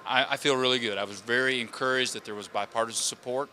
I feel really good. I was very encouraged that there was bipartisan support.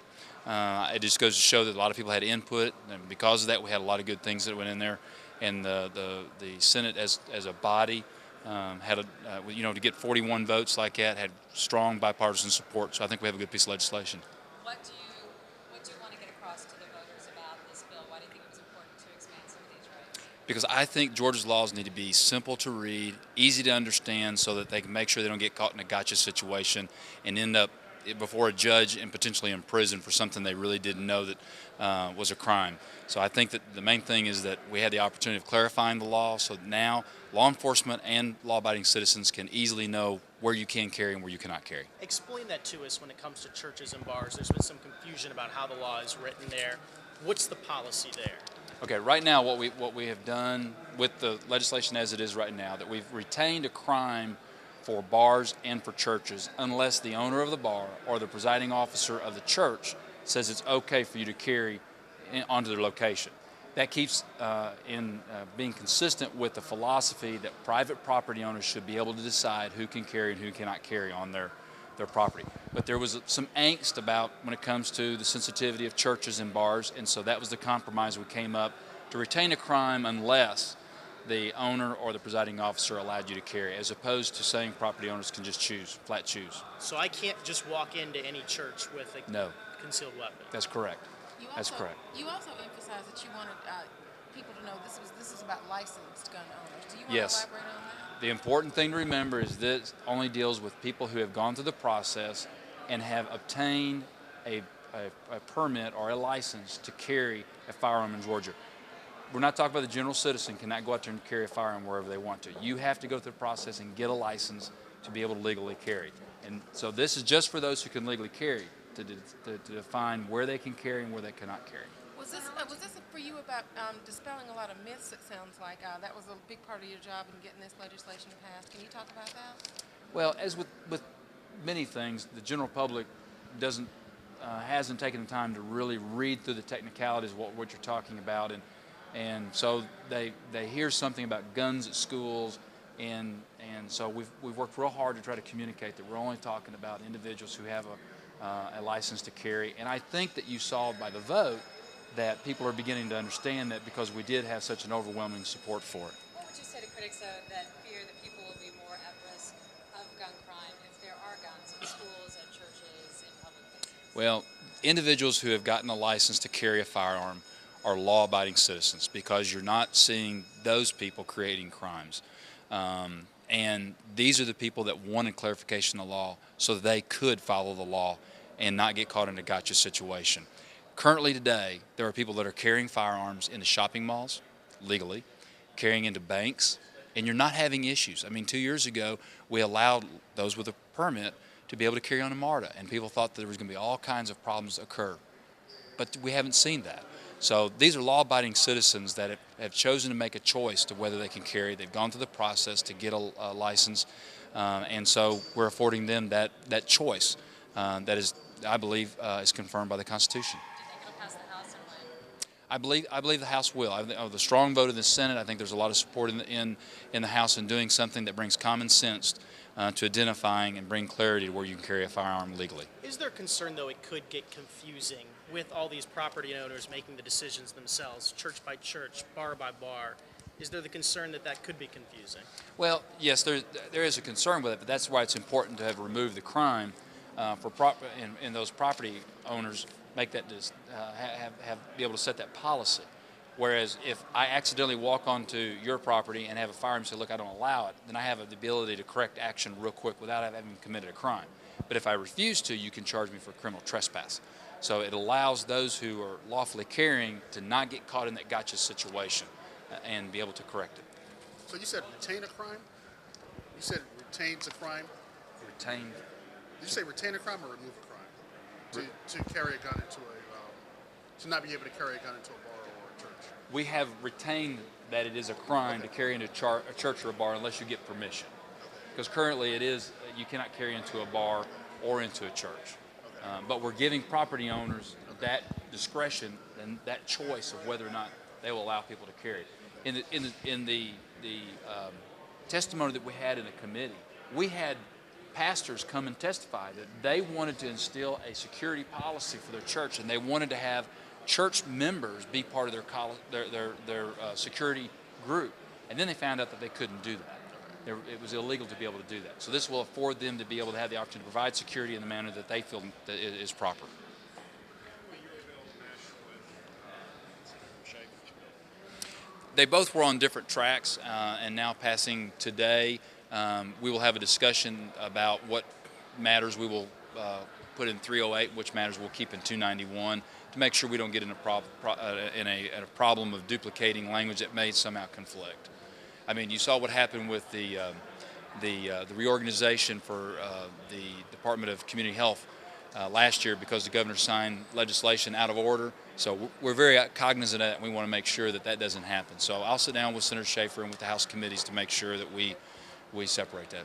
It just goes to show that a lot of people had input, and because of that, we had a lot of good things that went in there. And the Senate as a body had to get 41 votes like that had strong bipartisan support. So I think we have a good piece of legislation. What do you what do you want to get across to the voters about this bill? Why do you think it was important to expand some of these rights? Because I think Georgia's laws need to be simple to read, easy to understand, so that they can make sure they don't get caught in a gotcha situation and end up before a judge and potentially in prison for something they really didn't know that was a crime. So I think that the main thing is that we had the opportunity of clarifying the law, so now law enforcement and law-abiding citizens can easily know where you can carry and where you cannot carry. Explain that to us when it comes to churches and bars. There's been some confusion about how the law is written there. What's the policy there? Okay, right now what we have done with the legislation as it is right now, that we've retained a crime for bars and for churches unless the owner of the bar or the presiding officer of the church says it's okay for you to carry onto their location. That keeps being consistent with the philosophy that private property owners should be able to decide who can carry and who cannot carry on their property. But there was some angst about when it comes to the sensitivity of churches and bars, and so that was the compromise we came up to retain a crime unless the owner or the presiding officer allowed you to carry, as opposed to saying property owners can just flat choose. So I can't just walk into any church with a No. concealed weapon. That's correct. That's correct. You also emphasized that you wanted people to know this is about licensed gun owners. Do you want Yes. to elaborate on that? The important thing to remember is this only deals with people who have gone through the process and have obtained a permit or a license to carry a firearm in Georgia. We're not talking about the general citizen cannot go out there and carry a firearm wherever they want to. You have to go through the process and get a license to be able to legally carry. And so this is just for those who can legally carry, to define where they can carry and where they cannot carry. Was this for you about dispelling a lot of myths? It sounds like that was a big part of your job in getting this legislation passed. Can you talk about that? Well, as with many things, the general public hasn't taken the time to really read through the technicalities of what you're talking about, and so they hear something about guns at schools, and so we've worked real hard to try to communicate that we're only talking about individuals who have a license to carry. And I think that you saw by the vote that people are beginning to understand that, because we did have such an overwhelming support for it. What would you say to critics, though, that fear that people will be more at risk of gun crime if there are guns in schools, at churches, in public places? Well, individuals who have gotten a license to carry a firearm are law-abiding citizens, because you're not seeing those people creating crimes. And these are the people that wanted clarification of the law so that they could follow the law and not get caught in a gotcha situation. Currently today, there are people that are carrying firearms into shopping malls legally, carrying into banks, and you're not having issues. I mean, 2 years ago, we allowed those with a permit to be able to carry on a MARTA, and people thought that there was going to be all kinds of problems occur. But we haven't seen that. So these are law-abiding citizens that have chosen to make a choice to whether they can carry. They've gone through the process to get a license, and so we're affording them that choice that is, I believe, is confirmed by the Constitution. Do you think it'll pass the House and when? I believe the House will. The strong vote in the Senate. I think there's a lot of support in the House in doing something that brings common sense to identifying and bring clarity to where you can carry a firearm legally. Is there concern, though, it could get confusing with all these property owners making the decisions themselves, church by church, bar by bar? Is there the concern that could be confusing? Well, yes, there is a concern with it, but that's why it's important to have removed the crime and those property owners make that be able to set that policy. Whereas if I accidentally walk onto your property and have a firearm and say, look, I don't allow it, then I have the ability to correct action real quick without having committed a crime. But if I refuse to, you can charge me for criminal trespass. So it allows those who are lawfully carrying to not get caught in that gotcha situation and be able to correct it. So you said retain a crime? You said retains a crime? Retain. Did you say retain a crime or remove a crime? To carry a gun into to not be able to carry a gun into a bar or a church? We have retained that it is a crime to carry into a church or a bar unless you get permission. Because currently it is, you cannot carry into a bar or into a church. But we're giving property owners that discretion and that choice of whether or not they will allow people to carry. In the testimony that we had in the committee, we had pastors come and testify that they wanted to instill a security policy for their church, and they wanted to have church members be part of their security group. And then they found out that they couldn't do that. It was illegal to be able to do that. So this will afford them to be able to have the opportunity to provide security in the manner that they feel that is proper. They both were on different tracks, and now passing today, we will have a discussion about what matters we will put in 308, which matters we'll keep in 291, to make sure we don't get in a problem of duplicating language that may somehow conflict. I mean, you saw what happened with the reorganization for the Department of Community Health last year because the governor signed legislation out of order. So we're very cognizant of that, and we want to make sure that that doesn't happen. So I'll sit down with Senator Schaefer and with the House committees to make sure that we separate that.